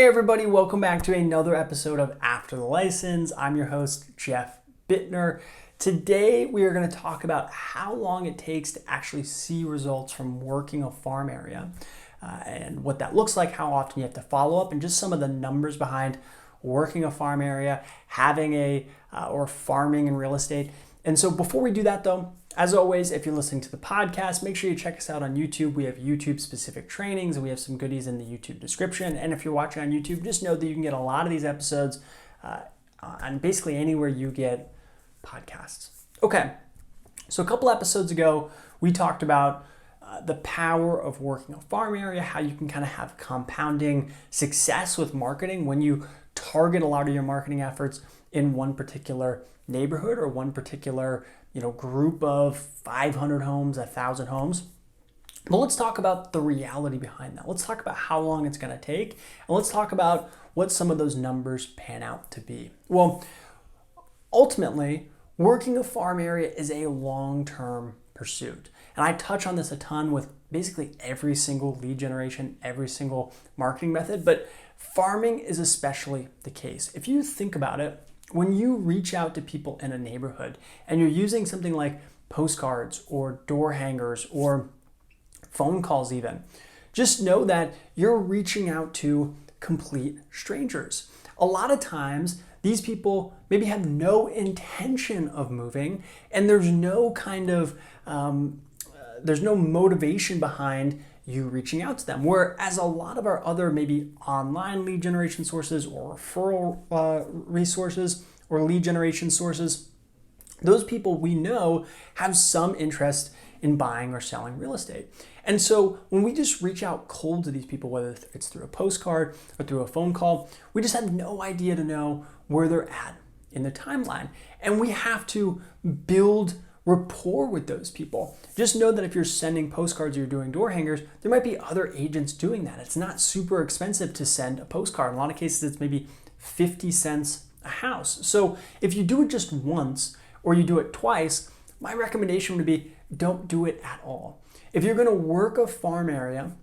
everybody, welcome back to another episode of After the License. I'm your host, Jeff Buettner. Today we are going to talk about how long it takes to actually see results from working a farm area and what that looks like, how often you have to follow up, and just some of the numbers behind working a farm area, having or farming in real estate. And so before we do that though, as always, if you're listening to the podcast, make sure you check us out on YouTube. We have YouTube specific trainings and we have some goodies in the YouTube description. And if you're watching on YouTube, just know that you can get a lot of these episodes on basically anywhere you get podcasts. Okay, so a couple episodes ago, we talked about the power of working a farm area, how you can kind of have compounding success with marketing when you target a lot of your marketing efforts in one particular neighborhood or one particular group of 500 homes, 1,000 homes. But let's talk about the reality behind that. Let's talk about how long it's going to take, and let's talk about what some of those numbers pan out to be. Well, ultimately, working a farm area is a long-term pursuit. And I touch on this a ton with basically every single lead generation, every single marketing method, but farming is especially the case. If you think about it, when you reach out to people in a neighborhood and you're using something like postcards or door hangers or phone calls even, just know that you're reaching out to complete strangers. A lot of times, these people maybe have no intention of moving, and there's no kind of there's no motivation behind you reaching out to them. Whereas a lot of our other maybe online lead generation sources or referral resources or lead generation sources, those people we know have some interest in buying or selling real estate. And so when we just reach out cold to these people, whether it's through a postcard or through a phone call, we just have no idea to know where they're at in the timeline. And we have to build rapport with those people. Just know that if you're sending postcards or you're doing door hangers, there might be other agents doing that. It's not super expensive to send a postcard. In a lot of cases, it's maybe 50 cents a house. So if you do it just once or you do it twice, my recommendation would be don't do it at all. If you're going to work a farm area,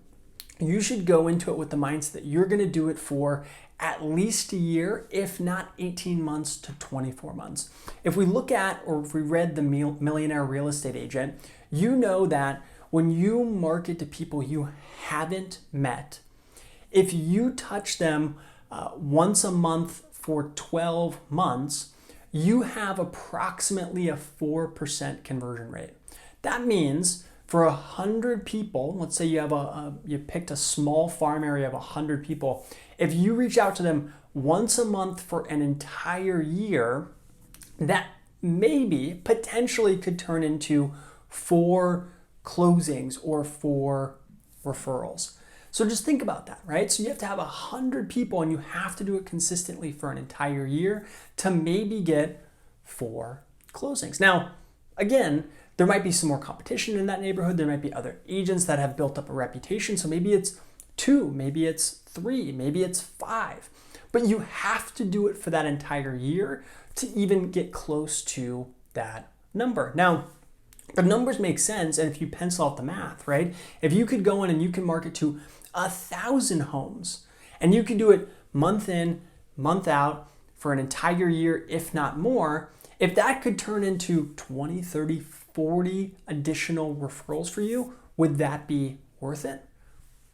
you should go into it with the mindset that you're going to do it for at least a year, if not 18 months to 24 months. If we look at, or if we read The Millionaire Real Estate Agent, you know that when you market to people you haven't met, if you touch them once a month for 12 months, you have approximately a 4% conversion rate. That means for 100 people, let's say you have you picked a small farm area of 100 people. If you reach out to them once a month for an entire year, that maybe potentially could turn into 4 closings or 4 referrals. So just think about that, right? So you have to have 100 people and you have to do it consistently for an entire year to maybe get 4 closings. Now, again, there might be some more competition in that neighborhood. There might be other agents that have built up a reputation. So maybe it's 2, maybe it's 3, maybe it's 5. But you have to do it for that entire year to even get close to that number. Now, the numbers make sense, and if you pencil out the math, right? If you could go in and you can market to 1,000 homes, and you can do it month in, month out for an entire year, if not more, if that could turn into 20, 30, 40 additional referrals for you, would that be worth it?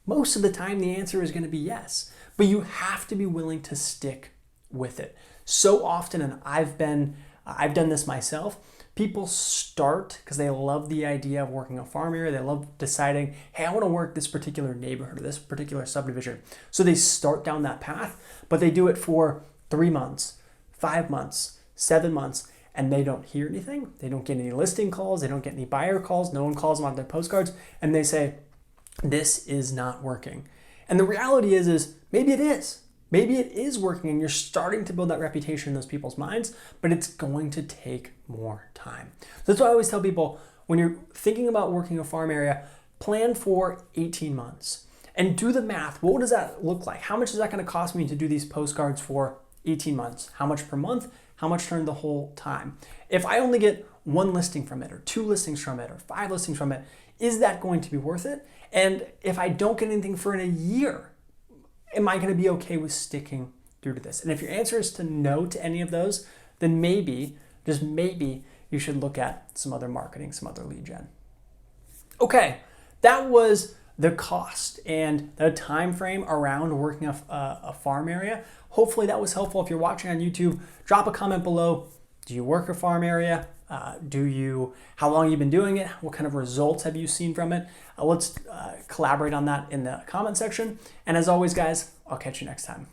Most of the time, the answer is going to be yes, but you have to be willing to stick with it. So often, and I've done this myself, people start because they love the idea of working a farm area. They love deciding, hey, I want to work this particular neighborhood or this particular subdivision. So they start down that path, but they do it for 3 months, 5 months, 7 months, and they don't hear anything. They don't get any listing calls. They don't get any buyer calls. No one calls them on their postcards. And they say, this is not working. And the reality is maybe it is. Maybe it is working and you're starting to build that reputation in those people's minds, but it's going to take more time. That's why I always tell people, when you're thinking about working a farm area, plan for 18 months and do the math. What does that look like? How much is that going to cost me to do these postcards for 18 months? How much per month? How much during the whole time? If I only get 1 listing from it or 2 listings from it or 5 listings from it, is that going to be worth it? And if I don't get anything for in a year, am I going to be okay with sticking through to this? And if your answer is to no to any of those, then maybe, just maybe, you should look at some other marketing, some other lead gen. Okay, that was the cost and the time frame around working a farm area. Hopefully that was helpful. If you're watching on YouTube, drop a comment below. Do you work a farm area? How long have you been doing it? What kind of results have you seen from it? Let's collaborate on that in the comment section. And as always, guys, I'll catch you next time.